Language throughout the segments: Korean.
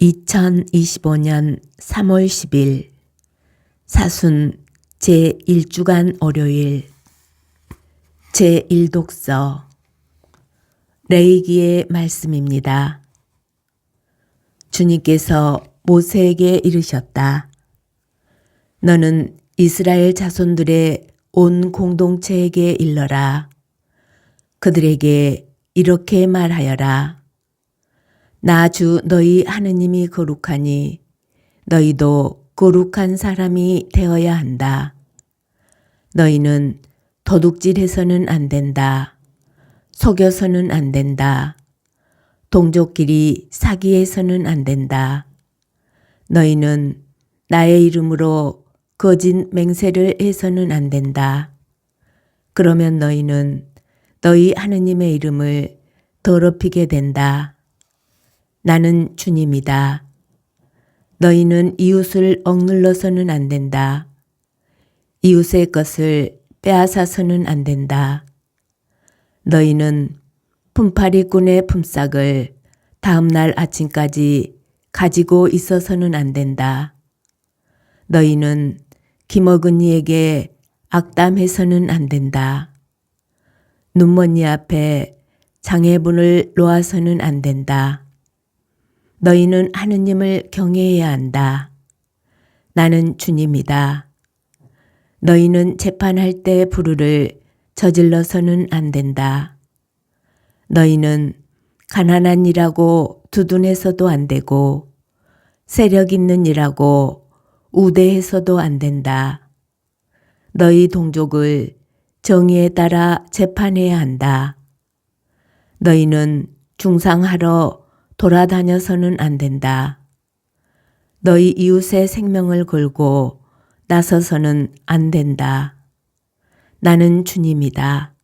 2025년 3월 10일 사순 제1주간 월요일 제1독서 레위기의 말씀입니다. 주님께서 모세에게 이르셨다. 너는 이스라엘 자손들의 온 공동체에게 일러라. 그들에게 이렇게 말하여라. 나 주 너희 하느님이 거룩하니 너희도 거룩한 사람이 되어야 한다. 너희는 도둑질해서는 안 된다. 속여서는 안 된다. 동족끼리 사기해서는 안 된다. 너희는 나의 이름으로 거짓 맹세를 해서는 안 된다. 그러면 너희는 너희 하느님의 이름을 더럽히게 된다. 나는 주님이다. 너희는 이웃을 억눌러서는 안 된다. 이웃의 것을 빼앗아서는 안 된다. 너희는 품팔이꾼의 품삯을 다음날 아침까지 가지고 있어서는 안 된다. 너희는 기먹은 이에게 악담해서는 안 된다. 눈먼 이 앞에 장애분을 놓아서는 안 된다. 너희는 하느님을 경외해야 한다. 나는 주님이다. 너희는 재판할 때 불의를 저질러서는 안 된다. 너희는 가난한 이라고 두둔해서도 안 되고 세력 있는 이라고 우대해서도 안 된다. 너희 동족을 정의에 따라 재판해야 한다. 너희는 중상하러 돌아다녀서는 안 된다. 너희 이웃의 생명을 걸고 나서서는 안 된다. 나는 주님이다.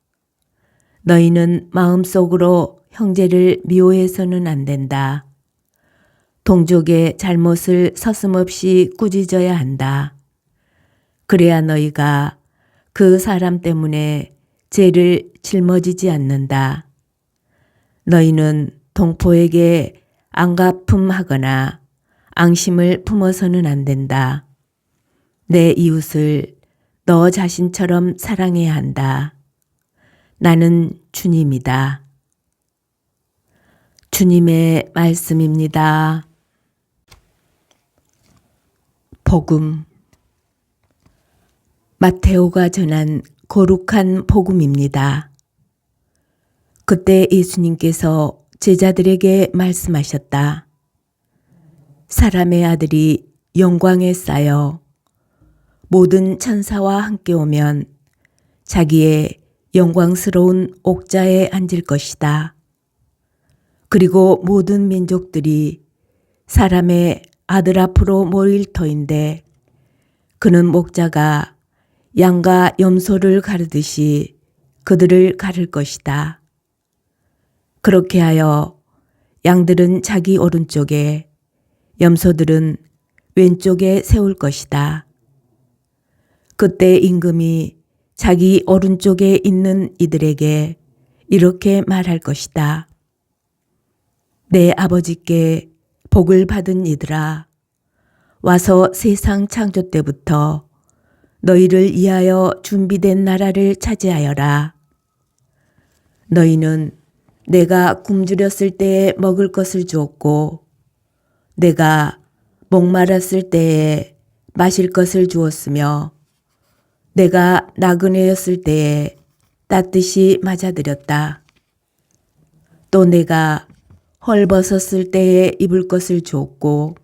너희는 마음속으로 형제를 미워해서는 안 된다. 동족의 잘못을 서슴없이 꾸짖어야 한다. 그래야 너희가 그 사람 때문에 죄를 짊어지지 않는다. 너희는 동포에게 안가품하거나 앙심을 품어서는 안 된다. 내 이웃을 너 자신처럼 사랑해야 한다. 나는 주님이다. 주님의 말씀입니다. 복음. 마테오가 전한 거룩한 복음입니다. 그때 예수님께서 제자들에게 말씀하셨다. 사람의 아들이 영광에 쌓여 모든 천사와 함께 오면 자기의 영광스러운 옥좌에 앉을 것이다. 그리고 모든 민족들이 사람의 아들 앞으로 모일 터인데 그는 목자가 양과 염소를 가르듯이 그들을 가를 것이다. 그렇게 하여 양들은 자기 오른쪽에 염소들은 왼쪽에 세울 것이다. 그때 임금이 자기 오른쪽에 있는 이들에게 이렇게 말할 것이다. 내 아버지께 복을 받은 이들아, 와서 세상 창조 때부터 너희를 위하여 준비된 나라를 차지하여라. 너희는 내가 굶주렸을 때에 먹을 것을 주었고 내가 목마랐을 때에 마실 것을 주었으며 내가 나그네였을 때에 따뜻이 맞아들였다. 또 내가 헐벗었을 때에 입을 것을 주었고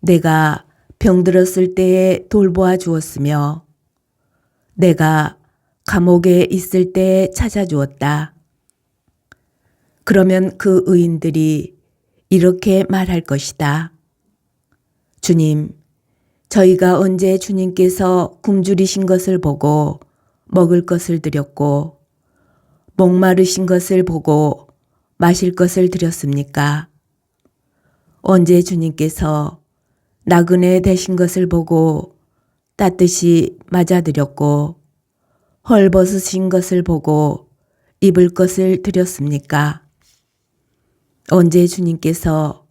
내가 병들었을 때에 돌보아 주었으며 내가 감옥에 있을 때에 찾아주었다. 그러면 그 의인들이 이렇게 말할 것이다. 주님, 저희가 언제 주님께서 굶주리신 것을 보고 먹을 것을 드렸고 목마르신 것을 보고 마실 것을 드렸습니까? 언제 주님께서 나그네 되신 것을 보고 따뜻이 맞아드렸고 헐벗으신 것을 보고 입을 것을 드렸습니까? 언제 주님께서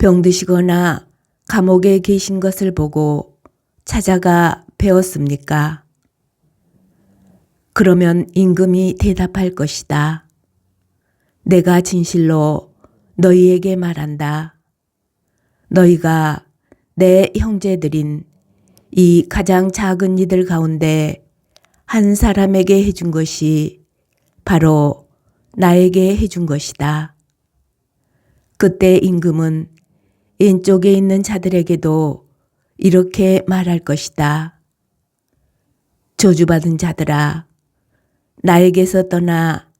병드시거나 감옥에 계신 것을 보고 찾아가 배웠습니까? 그러면 임금이 대답할 것이다. 내가 진실로 너희에게 말한다. 너희가 내 형제들인 이 가장 작은 이들 가운데 한 사람에게 해준 것이 바로 나에게 해준 것이다. 그때 임금은 왼쪽에 있는 자들에게도 이렇게 말할 것이다. 저주받은 자들아, 나에게서 떠나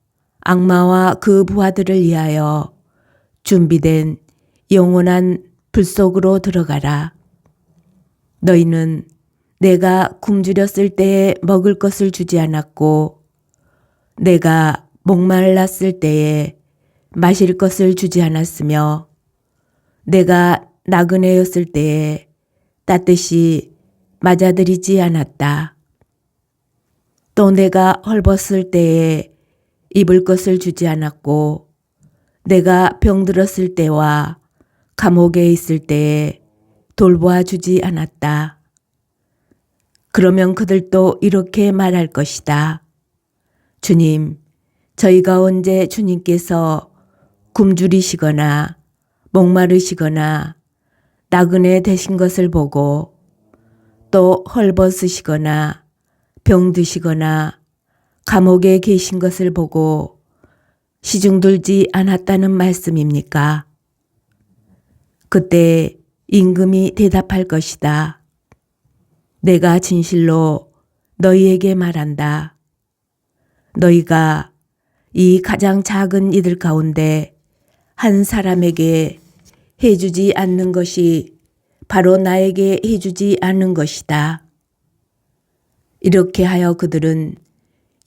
악마와 그 부하들을 위하여 준비된 영원한 불 속으로 들어가라. 너희는 내가 굶주렸을 때에 먹을 것을 주지 않았고 내가 목말랐을 때에 마실 것을 주지 않았으며 내가 나그네였을 때에 따뜻이 맞아들이지 않았다. 또 내가 헐벗을 때에 입을 것을 주지 않았고 내가 병들었을 때와 감옥에 있을 때에 돌보아 주지 않았다. 그러면 그들도 이렇게 말할 것이다. 주님, 저희가 언제 주님께서 굶주리시거나 목마르시거나 나그네 되신 것을 보고 또 헐벗으시거나 병드시거나 감옥에 계신 것을 보고 시중들지 않았다는 말씀입니까? 그때 임금이 대답할 것이다. 내가 진실로 너희에게 말한다. 너희가 이 가장 작은 이들 가운데 한 사람에게 해주지 않는 것이 바로 나에게 해주지 않는 것이다. 이렇게 하여 그들은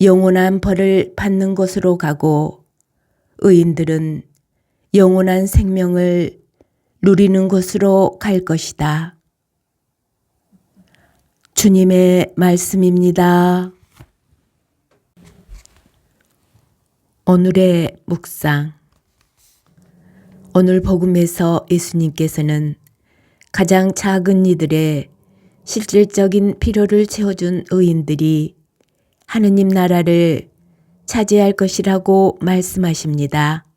영원한 벌을 받는 곳으로 가고 의인들은 영원한 생명을 누리는 곳으로 갈 것이다. 주님의 말씀입니다. 오늘의 묵상. 오늘 복음에서 예수님께서는 가장 작은 이들의 실질적인 필요를 채워준 의인들이 하느님 나라를 차지할 것이라고 말씀하십니다.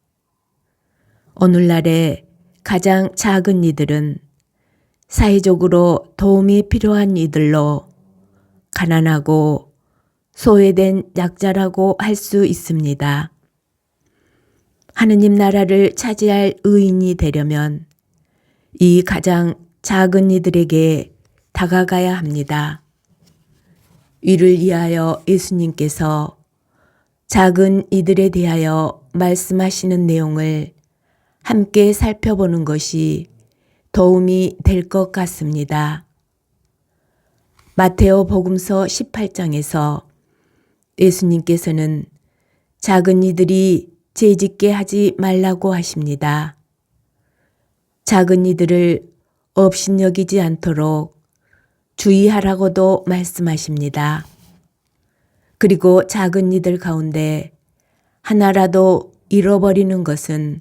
오늘날의 가장 작은 이들은 사회적으로 도움이 필요한 이들로 가난하고 소외된 약자라고 할 수 있습니다. 하느님 나라를 차지할 의인이 되려면 이 가장 작은 이들에게 다가가야 합니다. 이를 위하여 예수님께서 작은 이들에 대하여 말씀하시는 내용을 함께 살펴보는 것이 도움이 될 것 같습니다. 마테오 복음서 18장에서 예수님께서는 작은 이들이 죄짓게 하지 말라고 하십니다. 작은 이들을 업신여기지 않도록 주의하라고도 말씀하십니다. 그리고 작은 이들 가운데 하나라도 잃어버리는 것은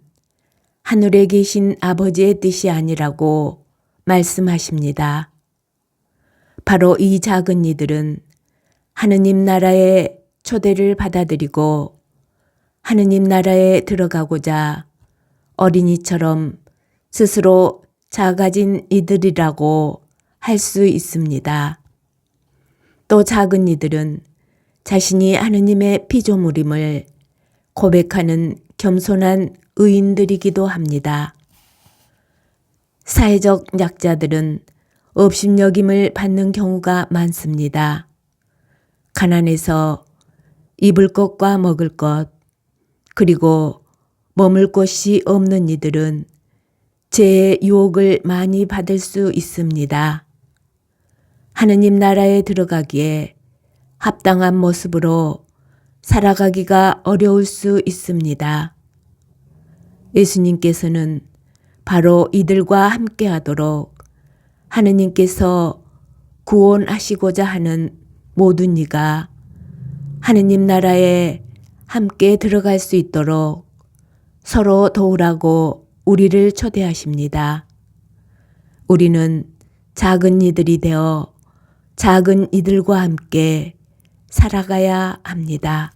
하늘에 계신 아버지의 뜻이 아니라고 말씀하십니다. 바로 이 작은 이들은 하느님 나라의 초대를 받아들이고 하느님 나라에 들어가고자 어린이처럼 스스로 작아진 이들이라고 할 수 있습니다. 또 작은 이들은 자신이 하느님의 피조물임을 고백하는 겸손한 의인들이기도 합니다. 사회적 약자들은 업신여김을 받는 경우가 많습니다. 가난해서 입을 것과 먹을 것, 그리고 머물 곳이 없는 이들은 죄의 유혹을 많이 받을 수 있습니다. 하느님 나라에 들어가기에 합당한 모습으로 살아가기가 어려울 수 있습니다. 예수님께서는 바로 이들과 함께 하도록 하느님께서 구원하시고자 하는 모든 이가 하느님 나라에 함께 들어갈 수 있도록 서로 도우라고 우리를 초대하십니다. 우리는 작은 이들이 되어 작은 이들과 함께 살아가야 합니다.